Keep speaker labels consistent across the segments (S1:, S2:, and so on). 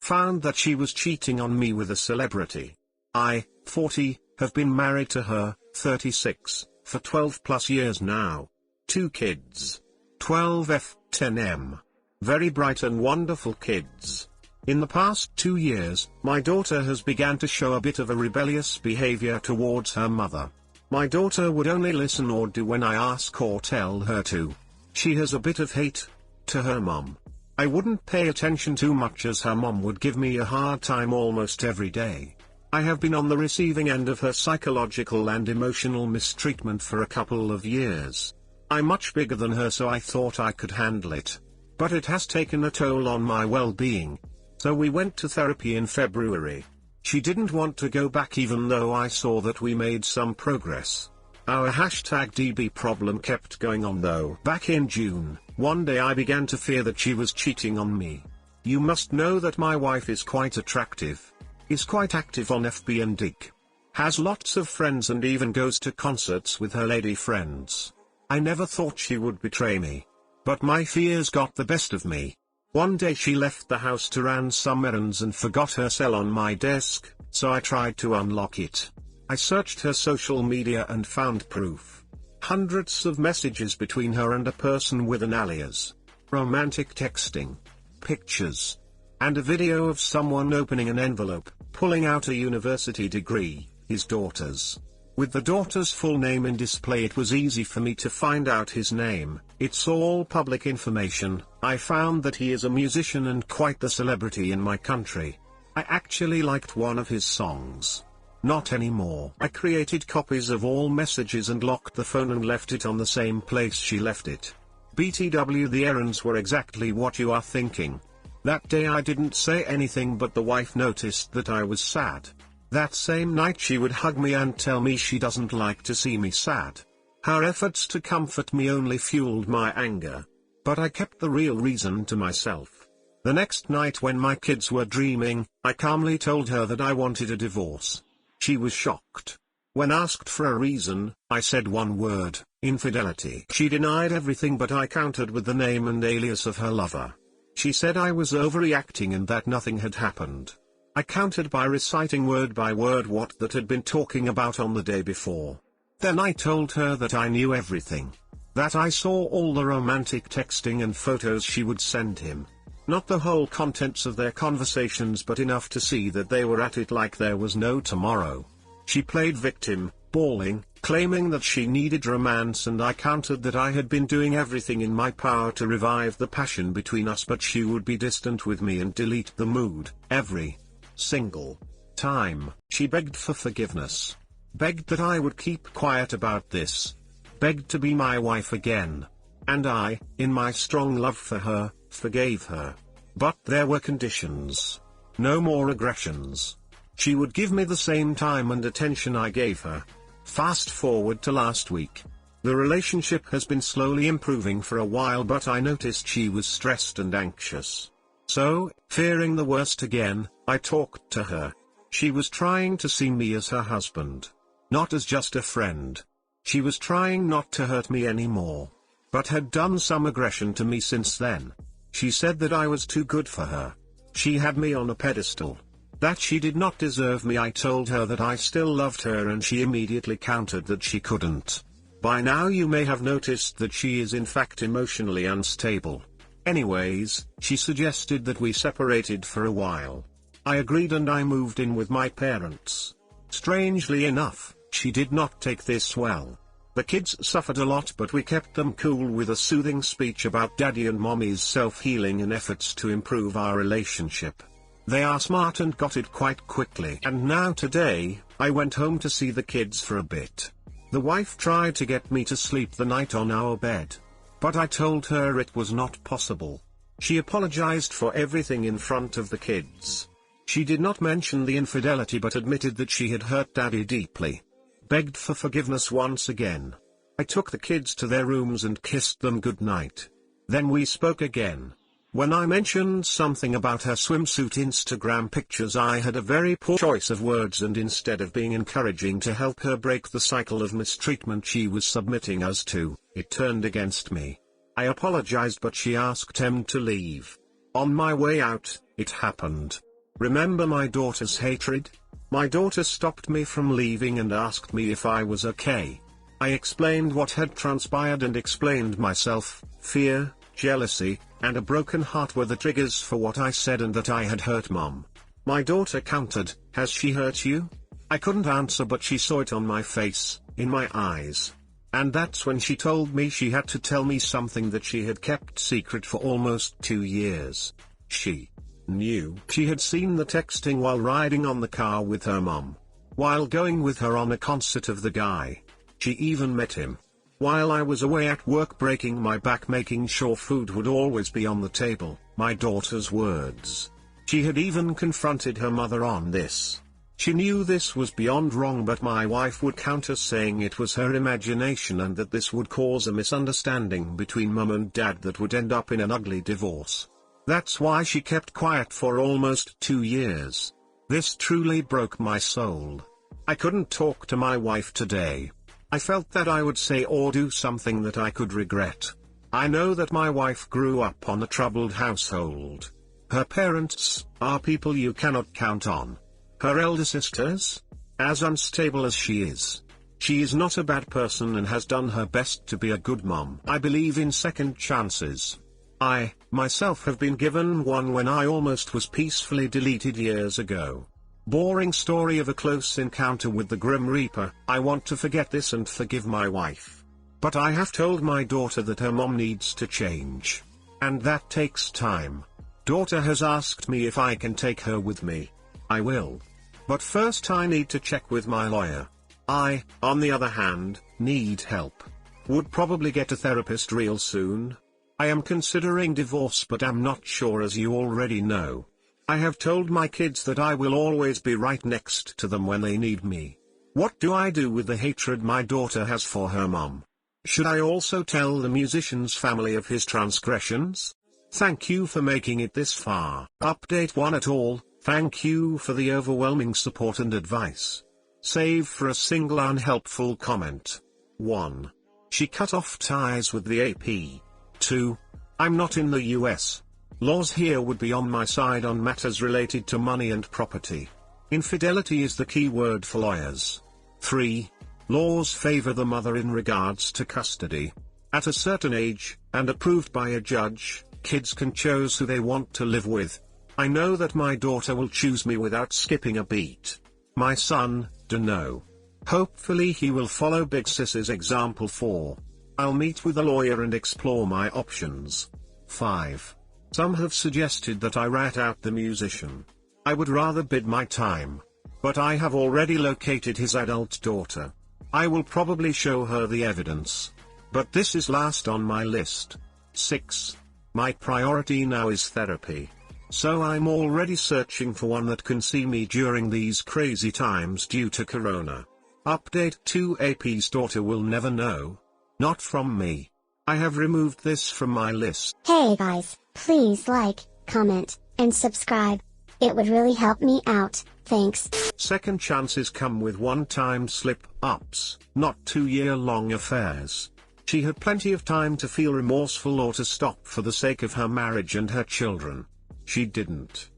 S1: found that she was cheating on me with a celebrity. I, 40, have been married to her, 36, for 12 plus years now. 2 kids. 12F, 10M. Very bright and wonderful kids. In the past 2 years, my daughter has begun to show a bit of a rebellious behavior towards her mother. My daughter would only listen or do when I ask or tell her to. She has a bit of hate to her mom. I wouldn't pay attention too much as her mom would give me a hard time almost every day. I have been on the receiving end of her psychological and emotional mistreatment for a couple of years. I'm much bigger than her, so I thought I could handle it. But it has taken a toll on my well-being. So we went to therapy in February. She didn't want to go back even though I saw that we made some progress. Our #DB problem kept going on though. Back in June, one day I began to fear that she was cheating on me. You must know that my wife is quite attractive. Is quite active on FB and Dig. Has lots of friends and even goes to concerts with her lady friends. I never thought she would betray me. But my fears got the best of me. One day she left the house to run some errands and forgot her cell on my desk, so I tried to unlock it. I searched her social media and found proof. Hundreds of messages between her and a person with an alias. Romantic texting. Pictures. And a video of someone opening an envelope, pulling out a university degree, his daughter's. With the daughter's full name in display, it was easy for me to find out his name. It's all public information. I found that he is a musician and quite the celebrity in my country. I actually liked one of his songs. Not anymore. I created copies of all messages and locked the phone and left it on the same place she left it. BTW, the errands were exactly what you are thinking. That day I didn't say anything, but the wife noticed that I was sad. That same night she would hug me and tell me she doesn't like to see me sad. Her efforts to comfort me only fueled my anger. But I kept the real reason to myself. The next night when my kids were dreaming, I calmly told her that I wanted a divorce. She was shocked. When asked for a reason, I said one word: infidelity. She denied everything, but I countered with the name and alias of her lover. She said I was overreacting and that nothing had happened. I countered by reciting word by word what that had been talking about on the day before. Then I told her that I knew everything. That I saw all the romantic texting and photos she would send him. Not the whole contents of their conversations, but enough to see that they were at it like there was no tomorrow. She played victim, bawling, claiming that she needed romance, and I countered that I had been doing everything in my power to revive the passion between us, but she would be distant with me and delete the mood every single time. She begged for forgiveness. Begged that I would keep quiet about this. Begged to be my wife again. And I, in my strong love for her, forgave her. But there were conditions. No more aggressions. She would give me the same time and attention I gave her. Fast forward to last week. The relationship has been slowly improving for a while, but I noticed she was stressed and anxious. So, fearing the worst again, I talked to her. She was trying to see me as her husband. Not as just a friend. She was trying not to hurt me anymore. But had done some aggression to me since then. She said that I was too good for her. She had me on a pedestal. That she did not deserve me. I told her that I still loved her, and she immediately countered that she couldn't. By now you may have noticed that she is in fact emotionally unstable. Anyways, she suggested that we separated for a while. I agreed and I moved in with my parents. Strangely enough, she did not take this well. The kids suffered a lot, but we kept them cool with a soothing speech about daddy and mommy's self-healing and efforts to improve our relationship. They are smart and got it quite quickly. And now today, I went home to see the kids for a bit. The wife tried to get me to sleep the night on our bed. But I told her it was not possible. She apologized for everything in front of the kids. She did not mention the infidelity, but admitted that she had hurt daddy deeply. Begged for forgiveness once again. I took the kids to their rooms and kissed them goodnight. Then we spoke again. When I mentioned something about her swimsuit Instagram pictures, I had a very poor choice of words, and instead of being encouraging to help her break the cycle of mistreatment she was submitting us to, it turned against me. I apologized, but she asked him to leave. On my way out, it happened. Remember my daughter's hatred? My daughter stopped me from leaving and asked me if I was okay. I explained what had transpired and explained myself. Fear, jealousy, and a broken heart were the triggers for what I said and that I had hurt Mom. My daughter countered, "Has she hurt you?" I couldn't answer, but she saw it on my face, in my eyes. And that's when she told me she had to tell me something that she had kept secret for almost 2 years. She knew. She had seen the texting while riding on the car with her mom. While going with her on a concert of the guy. She even met him. While I was away at work breaking my back making sure food would always be on the table, my daughter's words. She had even confronted her mother on this. She knew this was beyond wrong, but my wife would counter saying it was her imagination and that this would cause a misunderstanding between mum and dad that would end up in an ugly divorce. That's why she kept quiet for almost 2 years. This truly broke my soul. I couldn't talk to my wife today. I felt that I would say or do something that I could regret. I know that my wife grew up on a troubled household. Her parents are people you cannot count on. Her elder sisters? As unstable as she is. She is not a bad person and has done her best to be a good mom. I believe in second chances. I, myself, have been given one when I almost was peacefully deleted years ago. Boring story of a close encounter with the Grim Reaper. I want to forget this and forgive my wife. But I have told my daughter that her mom needs to change. And that takes time. Daughter has asked me if I can take her with me. I will. But first I need to check with my lawyer. I, on the other hand, need help. Would probably get a therapist real soon. I am considering divorce but am not sure, as you already know. I have told my kids that I will always be right next to them when they need me. What do I do with the hatred my daughter has for her mom? Should I also tell the musician's family of his transgressions? Thank you for making it this far. Update 1 at all. Thank you for the overwhelming support and advice. Save for a single unhelpful comment. 1. She cut off ties with the AP. 2. I'm not in the US. Laws here would be on my side on matters related to money and property. Infidelity is the key word for lawyers. 3. Laws favor the mother in regards to custody. At a certain age, and approved by a judge, kids can choose who they want to live with. I know that my daughter will choose me without skipping a beat. My son, dunno. Hopefully he will follow Big Sis's example. 4. I'll meet with a lawyer and explore my options. 5. Some have suggested that I rat out the musician. I would rather bide my time. But I have already located his adult daughter. I will probably show her the evidence. But this is last on my list. 6. My priority now is therapy. So I'm already searching for one that can see me during these crazy times due to Corona. Update 2. AP's daughter will never know. Not from me. I have removed this from my list.
S2: Hey guys, please like, comment, and subscribe. It would really help me out, thanks.
S1: Second chances come with one-time slip-ups, not 2-year-long affairs. She had plenty of time to feel remorseful or to stop for the sake of her marriage and her children. She didn't.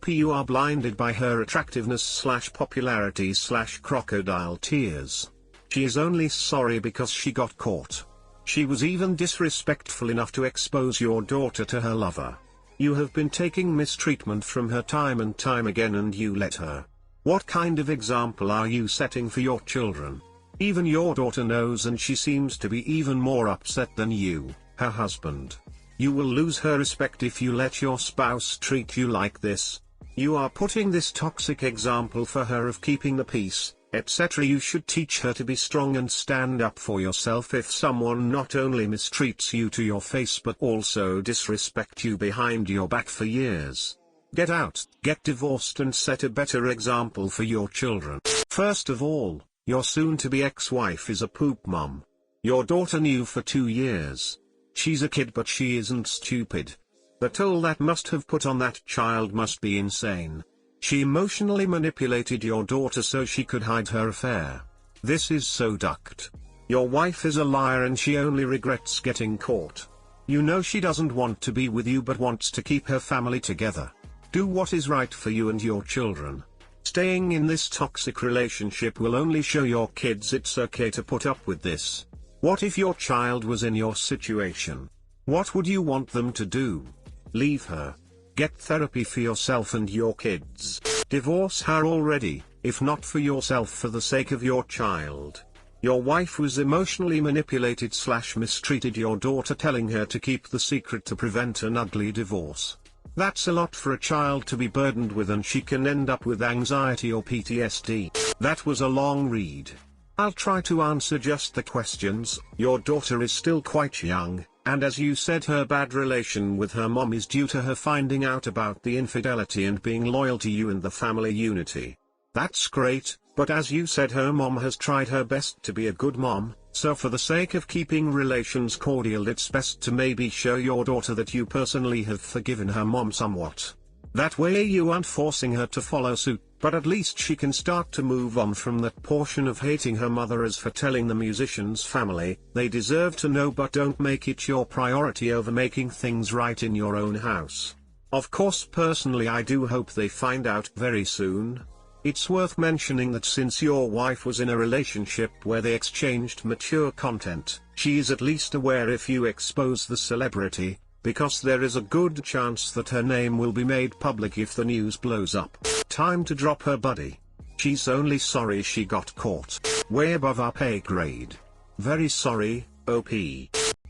S1: You are blinded by her attractiveness/popularity/crocodile tears. She is only sorry because she got caught. She was even disrespectful enough to expose your daughter to her lover. You have been taking mistreatment from her time and time again and you let her. What kind of example are you setting for your children? Even your daughter knows, and she seems to be even more upset than you, her husband. You will lose her respect if you let your spouse treat you like this. You are putting this toxic example for her of keeping the peace, etc. You should teach her to be strong and stand up for yourself if someone not only mistreats you to your face but also disrespect you behind your back for years. Get out, get divorced and set a better example for your children. First of all, your soon-to-be ex-wife is a poop mom. Your daughter knew for 2 years. She's a kid but she isn't stupid. The toll that must have put on that child must be insane. She emotionally manipulated your daughter so she could hide her affair. This is so ducked. Your wife is a liar and she only regrets getting caught. You know she doesn't want to be with you but wants to keep her family together. Do what is right for you and your children. Staying in this toxic relationship will only show your kids it's okay to put up with this. What if your child was in your situation? What would you want them to do? Leave her. Get therapy for yourself and your kids. Divorce her already, if not for yourself, for the sake of your child. Your wife was emotionally manipulated / mistreated your daughter, telling her to keep the secret to prevent an ugly divorce. That's a lot for a child to be burdened with, and she can end up with anxiety or PTSD. That was a long read. I'll try to answer just the questions. Your daughter is still quite young, and as you said, her bad relation with her mom is due to her finding out about the infidelity and being loyal to you and the family unity. That's great, but as you said, her mom has tried her best to be a good mom, so for the sake of keeping relations cordial, it's best to maybe show your daughter that you personally have forgiven her mom somewhat. That way you aren't forcing her to follow suit, but at least she can start to move on from that portion of hating her mother. As for telling the musician's family, they deserve to know, but don't make it your priority over making things right in your own house. Of course, personally I do hope they find out very soon. It's worth mentioning that since your wife was in a relationship where they exchanged mature content, she is at least aware if you expose the celebrity, because there is a good chance that her name will be made public if the news blows up. Time to drop her, buddy. She's only sorry she got caught. Way above our pay grade. Very sorry, OP.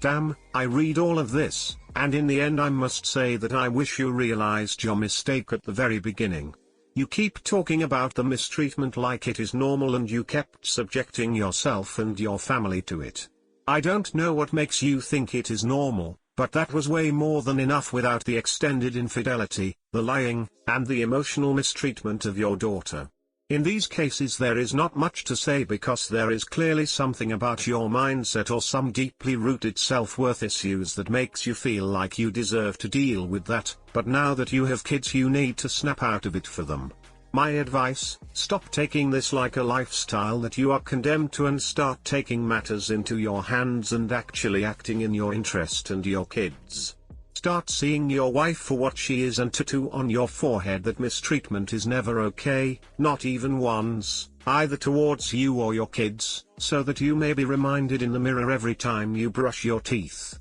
S1: Damn, I read all of this, and in the end I must say that I wish you realized your mistake at the very beginning. You keep talking about the mistreatment like it is normal, and you kept subjecting yourself and your family to it. I don't know what makes you think it is normal, but that was way more than enough without the extended infidelity, the lying, and the emotional mistreatment of your daughter. In these cases there is not much to say, because there is clearly something about your mindset or some deeply rooted self-worth issues that makes you feel like you deserve to deal with that, but now that you have kids you need to snap out of it for them. My advice: stop taking this like a lifestyle that you are condemned to, and start taking matters into your hands and actually acting in your interest and your kids. Start seeing your wife for what she is, and tattoo on your forehead that mistreatment is never okay, not even once, either towards you or your kids, so that you may be reminded in the mirror every time you brush your teeth.